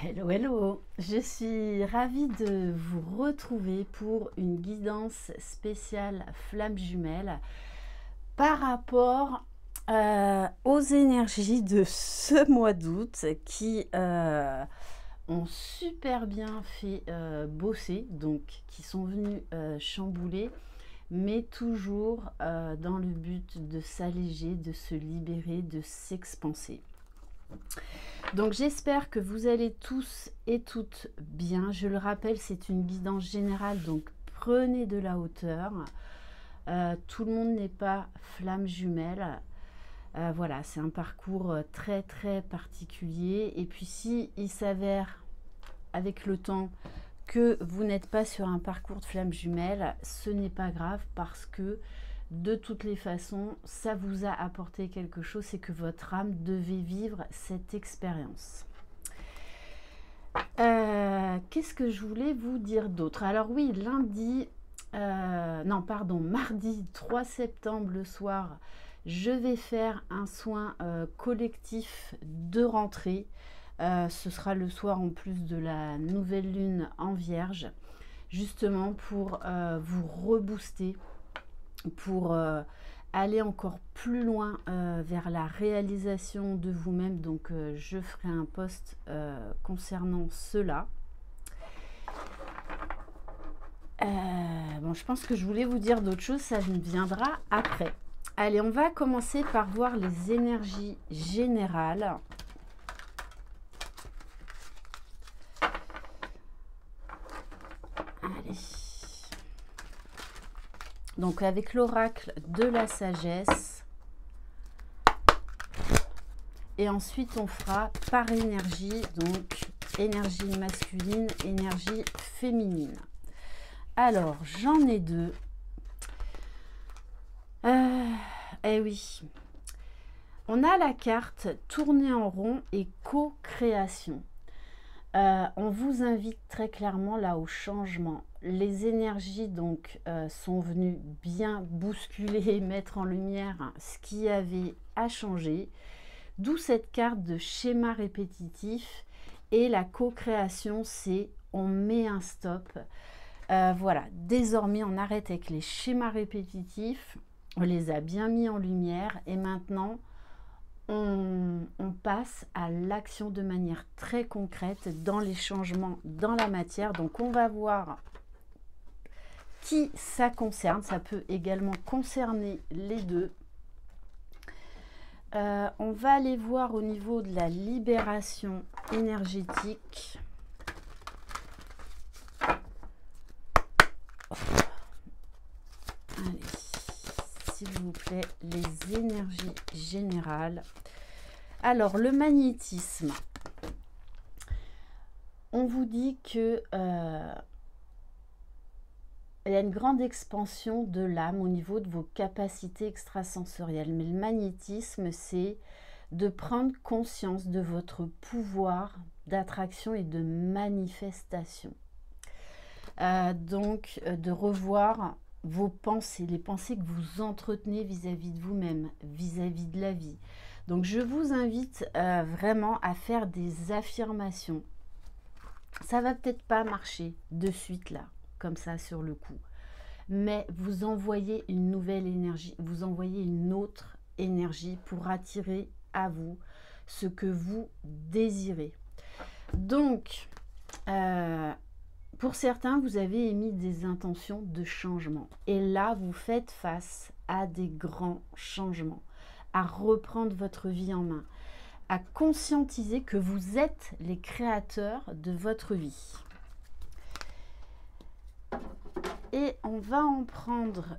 Hello, hello! Je suis ravie de vous retrouver pour une guidance spéciale flamme jumelle par rapport aux énergies de ce mois d'août qui ont super bien fait bosser, donc qui sont venus chambouler, mais toujours dans le but de s'alléger, de se libérer, de s'expanser. Donc j'espère que vous allez tous et toutes bien. Je le rappelle, c'est une guidance générale, donc prenez de la hauteur. Tout le monde n'est pas flamme jumelle. Voilà, c'est un parcours très très particulier. Et puis si il s'avère avec le temps que vous n'êtes pas sur un parcours de flamme jumelle, ce n'est pas grave parce que de toutes les façons, ça vous a apporté quelque chose, c'est que votre âme devait vivre cette expérience. Qu'est-ce que je voulais vous dire d'autre? Alors oui, mardi 3 septembre le soir, je vais faire un soin collectif de rentrée. Ce sera le soir en plus de la nouvelle lune en Vierge, justement pour vous rebooster, pour aller encore plus loin vers la réalisation de vous-même. Donc je ferai un post concernant cela. Bon, je pense que je voulais vous dire d'autres choses, ça viendra après. Allez, on va commencer par voir les énergies générales. Allez. Donc avec l'oracle de la sagesse. Et ensuite on fera par énergie, donc énergie masculine, énergie féminine. Alors j'en ai deux. Eh oui. On a la carte tourner en rond et co-création. On vous invite très clairement là au changement. Les énergies donc sont venues bien bousculer et mettre en lumière ce qui avait à changer. D'où cette carte de schéma répétitif. Et la co-création, c'est on met un stop. Voilà, désormais on arrête avec les schémas répétitifs. On les a bien mis en lumière et maintenant on passe à l'action de manière très concrète dans les changements dans la matière. Donc on va voir qui ça concerne. Ça peut également concerner les deux. On va aller voir au niveau de la libération énergétique. Allez, s'il vous plaît, les énergies générales. Alors, le magnétisme. On vous dit que il y a une grande expansion de l'âme au niveau de vos capacités extrasensorielles. Mais le magnétisme, c'est de prendre conscience de votre pouvoir d'attraction et de manifestation. Donc, de revoir vos pensées, les pensées que vous entretenez vis-à-vis de vous-même, vis-à-vis de la vie. Donc, je vous invite vraiment à faire des affirmations. Ça va peut-être pas marcher de suite là, comme ça sur le coup. Mais vous envoyez une nouvelle énergie, vous envoyez une autre énergie pour attirer à vous ce que vous désirez. Donc, pour certains, vous avez émis des intentions de changement. Et là, vous faites face à des grands changements, à reprendre votre vie en main, à conscientiser que vous êtes les créateurs de votre vie. Et on va en prendre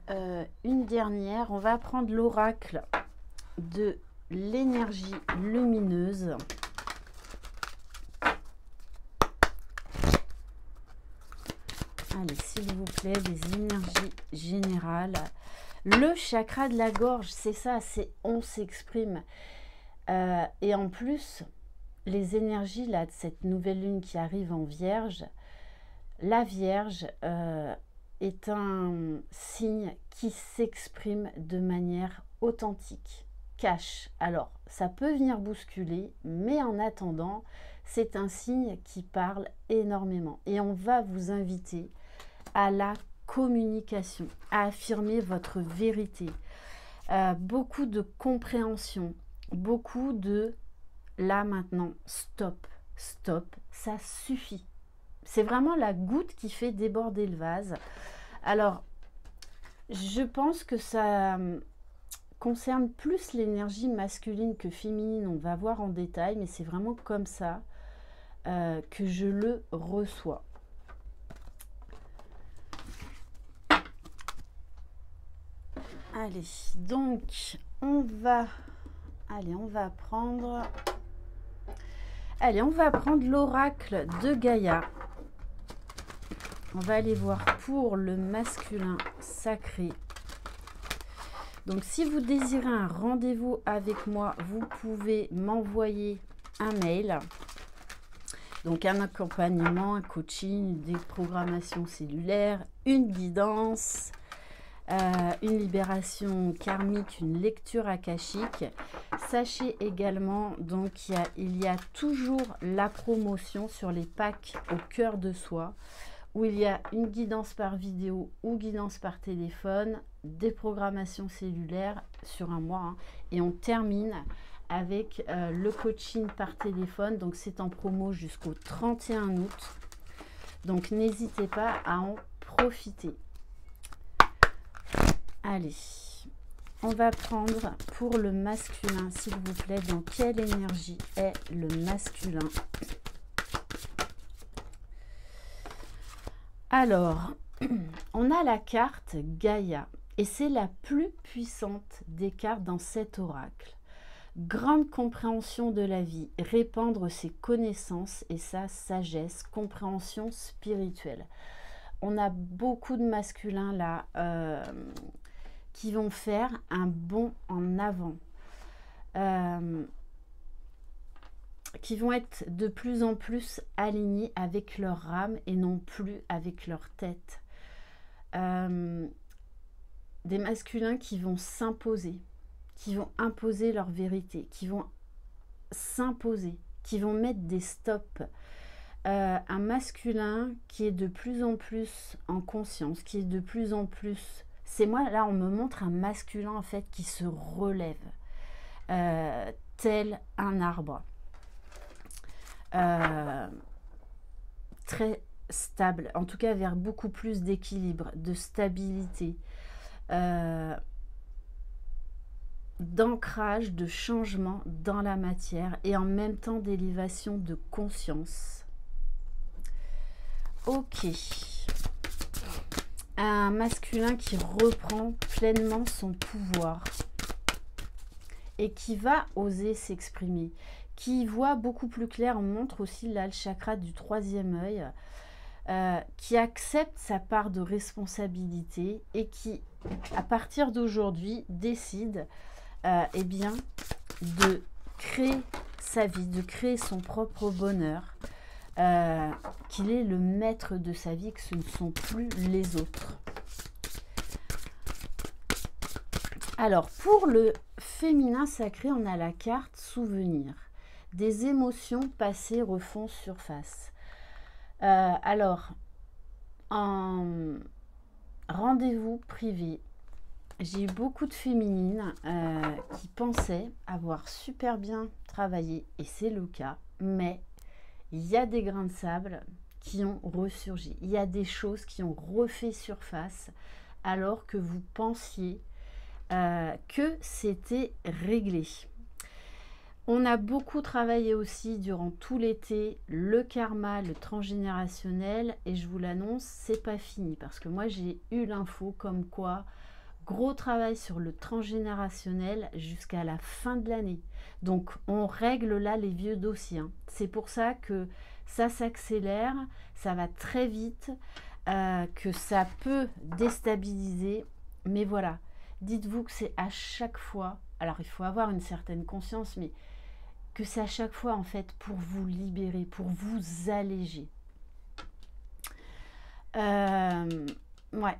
une dernière. On va prendre l'oracle de l'énergie lumineuse. Allez, s'il vous plaît, les énergies générales. Le chakra de la gorge, c'est ça, c'est on s'exprime. Et en plus, les énergies là, de cette nouvelle lune qui arrive en Vierge, la Vierge est un signe qui s'exprime de manière authentique. cache. Alors, ça peut venir bousculer, mais en attendant, c'est un signe qui parle énormément. Et on va vous inviter à la communication, à affirmer votre vérité. Beaucoup de compréhension, beaucoup de là maintenant, stop, stop, ça suffit. C'est vraiment la goutte qui fait déborder le vase. Alors, je pense que ça concerne plus l'énergie masculine que féminine. On va voir en détail, mais c'est vraiment comme ça que je le reçois. Allez, donc on va prendre l'oracle de Gaïa. On va aller voir pour le masculin sacré. Donc, si vous désirez un rendez-vous avec moi, vous pouvez m'envoyer un mail. Donc, un accompagnement, un coaching, des programmations cellulaires, une guidance, une libération karmique, une lecture akashique. Sachez également, donc, il y a toujours la promotion sur les packs au cœur de soi, où il y a une guidance par vidéo ou guidance par téléphone, des programmations cellulaires sur un mois, hein, et on termine avec le coaching par téléphone. Donc c'est en promo jusqu'au 31 août. Donc n'hésitez pas à en profiter. Allez, on va prendre pour le masculin, s'il vous plaît, dans quelle énergie est le masculin? Alors, on a la carte Gaïa et c'est la plus puissante des cartes dans cet oracle. Grande compréhension de la vie, répandre ses connaissances et sa sagesse, compréhension spirituelle. On a beaucoup de masculins là qui vont faire un bond en avant. Qui vont être de plus en plus alignés avec leur âme et non plus avec leur tête. Des masculins qui vont s'imposer, qui vont imposer leur vérité, qui vont s'imposer, qui vont mettre des stops. Un masculin qui est de plus en plus en conscience, qui est de plus en plus... C'est moi, là, on me montre un masculin, en fait, qui se relève, tel un arbre. Très stable, en tout cas vers beaucoup plus d'équilibre, de stabilité, d'ancrage, de changement dans la matière et en même temps d'élévation de conscience. Ok. Un masculin qui reprend pleinement son pouvoir et qui va oser s'exprimer, qui voit beaucoup plus clair. On montre aussi là le chakra du troisième œil, qui accepte sa part de responsabilité et qui, à partir d'aujourd'hui, décide eh bien, de créer sa vie, de créer son propre bonheur, qu'il est le maître de sa vie, que ce ne sont plus les autres. Alors, pour le féminin sacré, on a la carte souvenir. Des émotions passées refont surface. Alors, en rendez-vous privé, j'ai eu beaucoup de féminines qui pensaient avoir super bien travaillé, et c'est le cas, mais il y a des grains de sable qui ont ressurgi. Il y a des choses qui ont refait surface alors que vous pensiez que c'était réglé. On a beaucoup travaillé aussi durant tout l'été le karma, le transgénérationnel, et je vous l'annonce, c'est pas fini parce que moi j'ai eu l'info comme quoi gros travail sur le transgénérationnel jusqu'à la fin de l'année. Donc on règle là les vieux dossiers. C'est pour ça que ça s'accélère, ça va très vite, que ça peut déstabiliser, mais voilà. Dites-vous que c'est à chaque fois, alors il faut avoir une certaine conscience, mais que c'est à chaque fois en fait pour vous libérer, pour vous alléger. Ouais.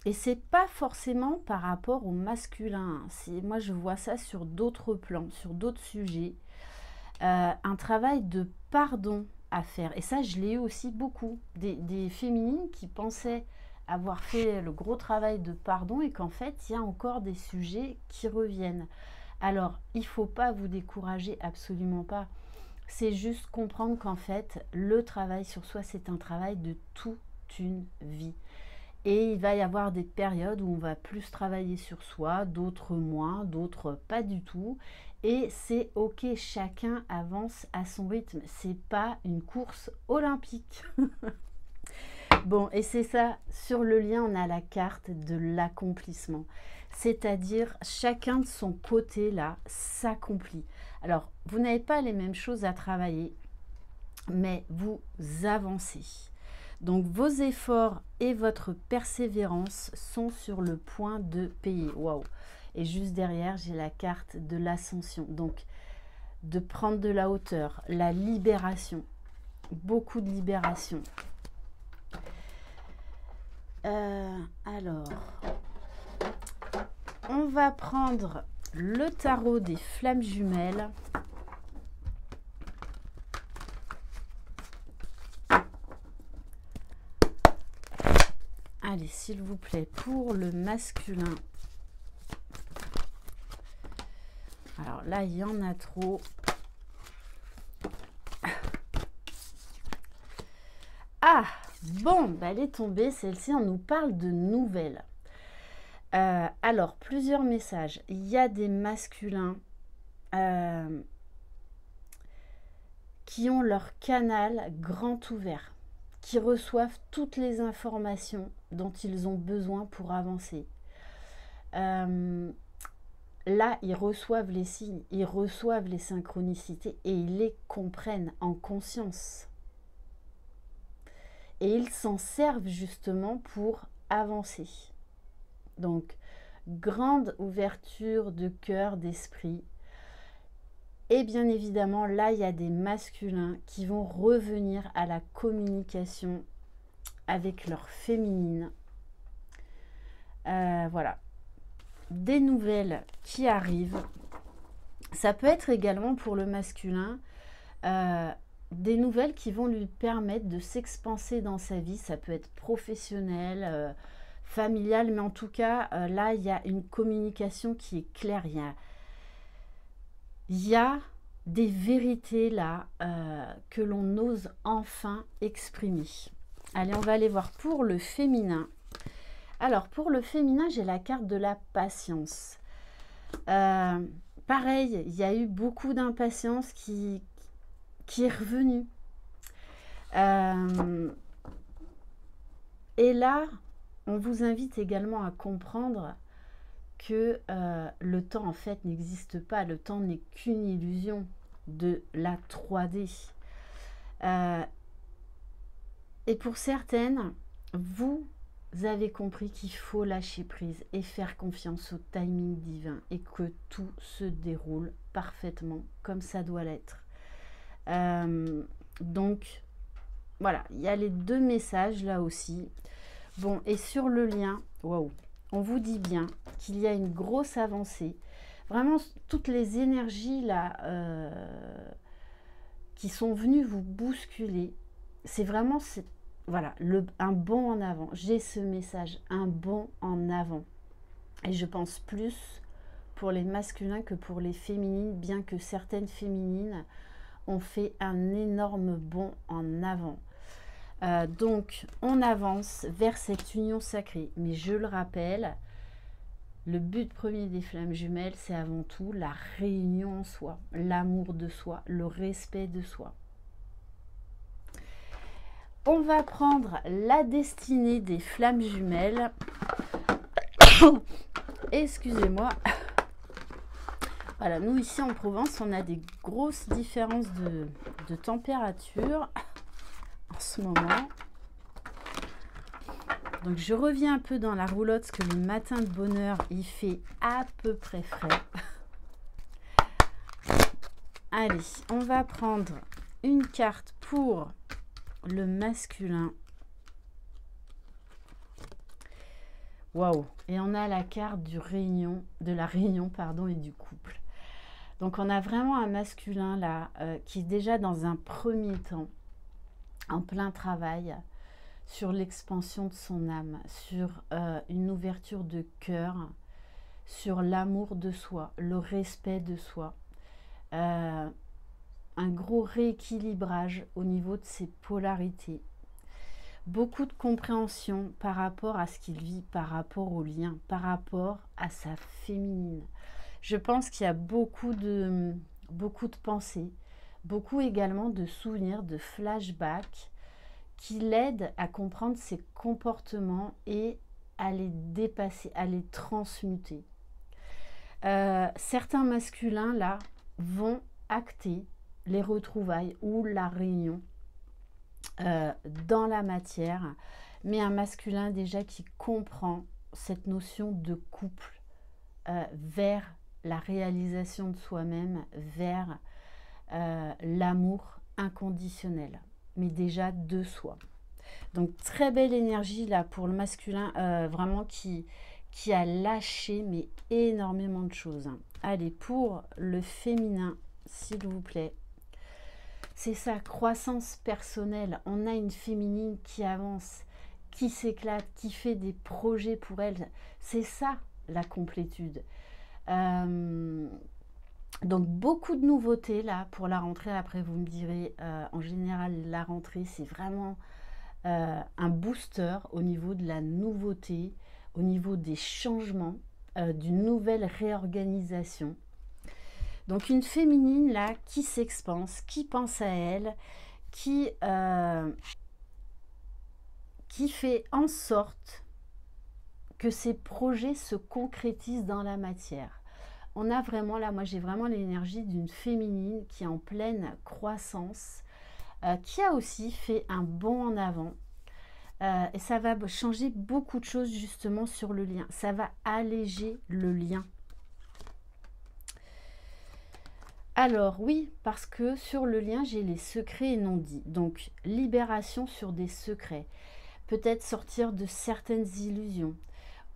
Et c'est pas forcément par rapport au masculin. Moi, je vois ça sur d'autres plans, sur d'autres sujets. Un travail de pardon à faire. Et ça, je l'ai eu aussi beaucoup. Des féminines qui pensaient avoir fait le gros travail de pardon et qu'en fait, il y a encore des sujets qui reviennent. Alors, il ne faut pas vous décourager, absolument pas. C'est juste comprendre qu'en fait, le travail sur soi, c'est un travail de toute une vie. Et il va y avoir des périodes où on va plus travailler sur soi, d'autres moins, d'autres pas du tout. Et c'est ok, chacun avance à son rythme. C'est pas une course olympique. Bon, et c'est ça, sur le lien, on a la carte de l'accomplissement. C'est-à-dire, chacun de son côté, là, s'accomplit. Alors, vous n'avez pas les mêmes choses à travailler, mais vous avancez. Donc, vos efforts et votre persévérance sont sur le point de payer. Waouh! Et juste derrière, j'ai la carte de l'ascension. Donc, de prendre de la hauteur, la libération. Beaucoup de libération. Alors, on va prendre le tarot des flammes jumelles. Allez, s'il vous plaît, pour le masculin. Alors là, il y en a trop. Ah, bon, bah, elle est tombée, celle-ci, on nous parle de nouvelles. Alors, plusieurs messages. Il y a des masculins qui ont leur canal grand ouvert, qui reçoivent toutes les informations dont ils ont besoin pour avancer. Là, ils reçoivent les signes, ils reçoivent les synchronicités et ils les comprennent en conscience. Et ils s'en servent justement pour avancer. Donc, grande ouverture de cœur, d'esprit. Et bien évidemment, là, il y a des masculins qui vont revenir à la communication avec leur féminine. Voilà. Des nouvelles qui arrivent. Ça peut être également pour le masculin des nouvelles qui vont lui permettre de s'expanser dans sa vie. Ça peut être professionnel, familial, mais en tout cas, là, il y a une communication qui est claire. Il y a des vérités là que l'on ose enfin exprimer. Allez, on va aller voir pour le féminin. Alors, pour le féminin, j'ai la carte de la patience. Pareil, il y a eu beaucoup d'impatience qui est revenue. Et là, on vous invite également à comprendre que le temps, en fait, n'existe pas. Le temps n'est qu'une illusion de la 3D. Et pour certaines, vous avez compris qu'il faut lâcher prise et faire confiance au timing divin et que tout se déroule parfaitement comme ça doit l'être. Donc, voilà, il y a les deux messages là aussi. Bon, et sur le lien, waouh, on vous dit bien qu'il y a une grosse avancée. Vraiment, toutes les énergies là qui sont venues vous bousculer, c'est vraiment voilà, un bond en avant. J'ai ce message, un bond en avant. Et je pense plus pour les masculins que pour les féminines, bien que certaines féminines ont fait un énorme bond en avant. Donc, on avance vers cette union sacrée. Mais je le rappelle, le but premier des flammes jumelles, c'est avant tout la réunion en soi, l'amour de soi, le respect de soi. On va prendre la destinée des flammes jumelles. Excusez-moi. Voilà, nous ici en Provence, on a des grosses différences de température en ce moment. Donc je reviens un peu dans la roulotte parce que le matin de bonne heure, il fait à peu près frais. Allez, on va prendre une carte pour le masculin. Waouh! Et on a la carte de la réunion, pardon, et du couple. Donc on a vraiment un masculin là qui est déjà dans un premier temps en plein travail sur l'expansion de son âme, sur une ouverture de cœur, sur l'amour de soi, le respect de soi, un gros rééquilibrage au niveau de ses polarités, beaucoup de compréhension par rapport à ce qu'il vit, par rapport au lien, par rapport à sa féminine. Je pense qu'il y a beaucoup de pensées, beaucoup également de souvenirs, de flashbacks qui l'aident à comprendre ses comportements et à les dépasser, à les transmuter. Certains masculins, là, vont acter les retrouvailles ou la réunion dans la matière, mais un masculin déjà qui comprend cette notion de couple vers la réalisation de soi-même, vers l'amour inconditionnel, mais déjà de soi. Donc très belle énergie là pour le masculin, vraiment qui a lâché mais énormément de choses. Allez, pour le féminin, s'il vous plaît, c'est sa croissance personnelle. On a une féminine qui avance, qui s'éclate, qui fait des projets pour elle. C'est ça la complétude. Donc beaucoup de nouveautés là pour la rentrée. Après vous me direz, en général la rentrée c'est vraiment un booster au niveau de la nouveauté, au niveau des changements, d'une nouvelle réorganisation. Donc une féminine là qui s'expanse, qui pense à elle, qui fait en sorte que ses projets se concrétisent dans la matière. On a vraiment là, moi j'ai vraiment l'énergie d'une féminine qui est en pleine croissance, qui a aussi fait un bond en avant. Et ça va changer beaucoup de choses justement sur le lien. Ça va alléger le lien. Alors oui, parce que sur le lien, j'ai les secrets et non dits. Donc, libération sur des secrets. Peut-être sortir de certaines illusions.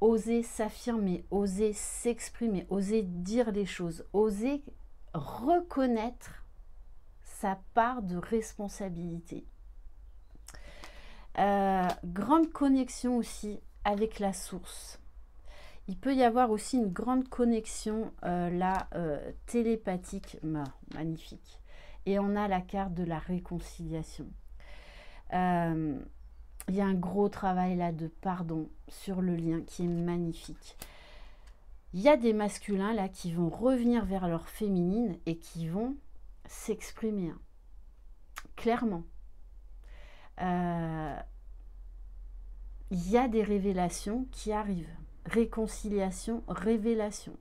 Oser s'affirmer, oser s'exprimer, oser dire les choses, oser reconnaître sa part de responsabilité. Grande connexion aussi avec la source. Il peut y avoir aussi une grande connexion télépathique, magnifique. Et on a la carte de la réconciliation. Il y a un gros travail là de pardon sur le lien qui est magnifique. Il y a des masculins là qui vont revenir vers leur féminine et qui vont s'exprimer clairement. Il y a des révélations qui arrivent. Réconciliation, révélation.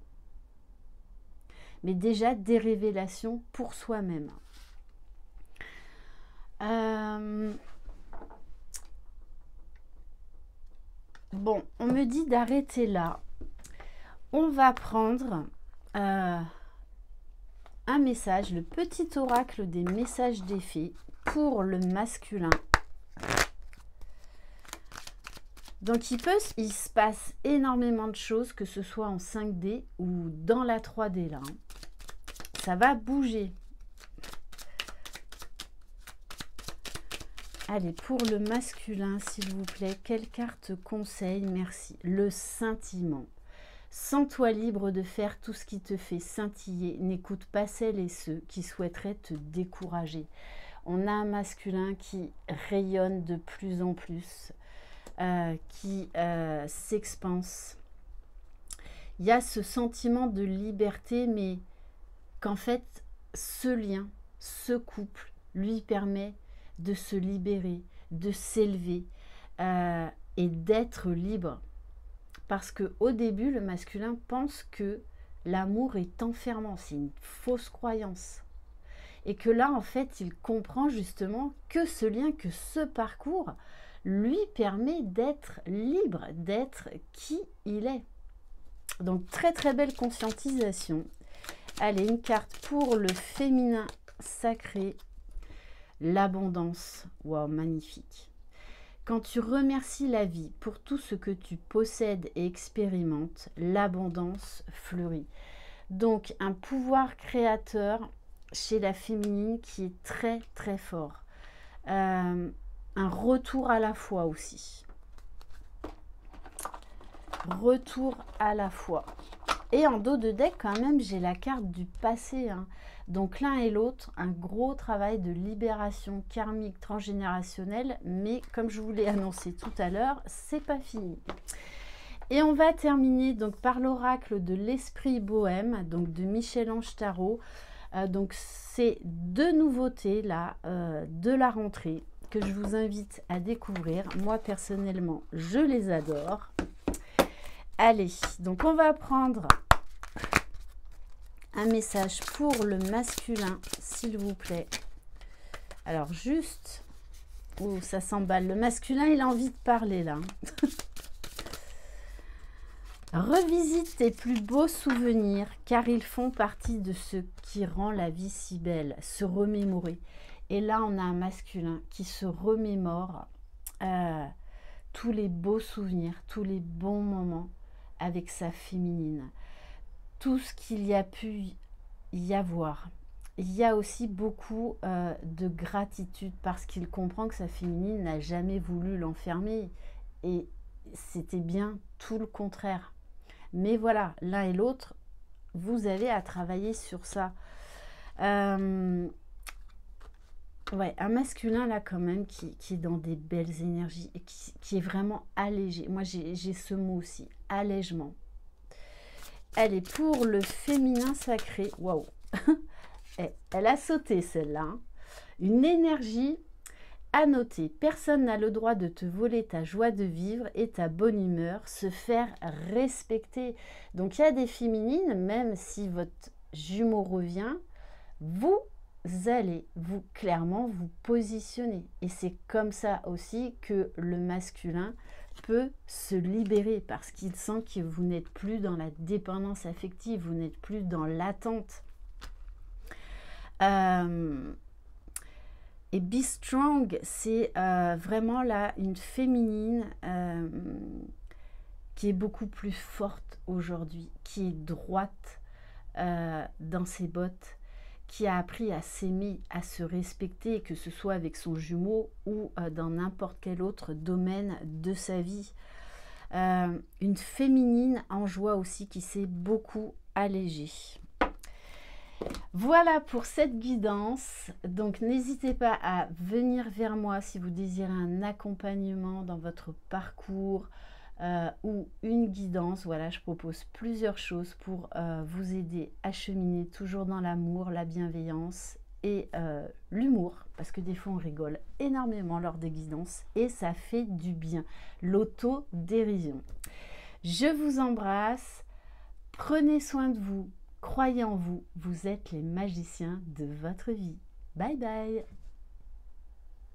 Mais déjà des révélations pour soi-même. Bon, on me dit d'arrêter là. On va prendre un message, le petit oracle des messages des fées pour le masculin. Donc il se passe énormément de choses, que ce soit en 5D ou dans la 3D là. Ça va bouger. Allez, pour le masculin, s'il vous plaît, quelle carte conseil? Merci. Le scintillement. Sens-toi libre de faire tout ce qui te fait scintiller. N'écoute pas celles et ceux qui souhaiteraient te décourager. On a un masculin qui rayonne de plus en plus, qui s'expanse. Il y a ce sentiment de liberté, mais qu'en fait, ce lien, ce couple, lui permet de se libérer, de s'élever et d'être libre. Parce qu'au début, le masculin pense que l'amour est enfermant, c'est une fausse croyance. Et que là, en fait, il comprend justement que ce lien, que ce parcours lui permet d'être libre, d'être qui il est. Donc, très très belle conscientisation. Allez, une carte pour le féminin sacré. L'abondance, waouh, magnifique. Quand tu remercies la vie pour tout ce que tu possèdes et expérimentes, l'abondance fleurit. Donc, un pouvoir créateur chez la féminine qui est très, très fort. Un retour à la foi aussi. Retour à la foi. Et en dos de deck, quand même, j'ai la carte du passé. Hein. Donc, l'un et l'autre, un gros travail de libération karmique transgénérationnelle. Mais, comme je vous l'ai annoncé tout à l'heure, c'est pas fini. Et on va terminer donc par l'oracle de l'esprit bohème, donc de Michel-Ange Tarot. Donc, c'est deux nouveautés là, de la rentrée que je vous invite à découvrir. Moi, personnellement, je les adore. Allez, donc on va prendre un message pour le masculin, s'il vous plaît. Alors, juste... Oh, ça s'emballe. Le masculin, il a envie de parler, là. Revisite tes plus beaux souvenirs, car ils font partie de ce qui rend la vie si belle. Se remémorer. Et là, on a un masculin qui se remémore tous les beaux souvenirs, tous les bons moments avec sa féminine. Tout ce qu'il y a pu y avoir. Il y a aussi beaucoup de gratitude parce qu'il comprend que sa féminine n'a jamais voulu l'enfermer. Et c'était bien tout le contraire. Mais voilà, l'un et l'autre, vous avez à travailler sur ça. Ouais, un masculin là quand même qui est dans des belles énergies et qui est vraiment allégé. Moi j'ai ce mot aussi, allègement. Elle est pour le féminin sacré. Waouh. Elle a sauté celle-là. Hein. Une énergie à noter. Personne n'a le droit de te voler ta joie de vivre et ta bonne humeur. Se faire respecter. Donc il y a des féminines, même si votre jumeau revient, vous allez clairement vous positionner. Et c'est comme ça aussi que le masculin peut se libérer parce qu'il sent que vous n'êtes plus dans la dépendance affective, vous n'êtes plus dans l'attente. Et Be Strong, c'est vraiment là une féminine qui est beaucoup plus forte aujourd'hui, qui est droite dans ses bottes, qui a appris à s'aimer, à se respecter, que ce soit avec son jumeau ou dans n'importe quel autre domaine de sa vie. Une féminine en joie aussi qui s'est beaucoup allégée. Voilà pour cette guidance. Donc n'hésitez pas à venir vers moi si vous désirez un accompagnement dans votre parcours ou une guidance. Voilà, je propose plusieurs choses pour vous aider à cheminer toujours dans l'amour, la bienveillance et l'humour, parce que des fois on rigole énormément lors des guidances et ça fait du bien. L'autodérision. Je vous embrasse, prenez soin de vous, croyez en vous, vous êtes les magiciens de votre vie. Bye bye.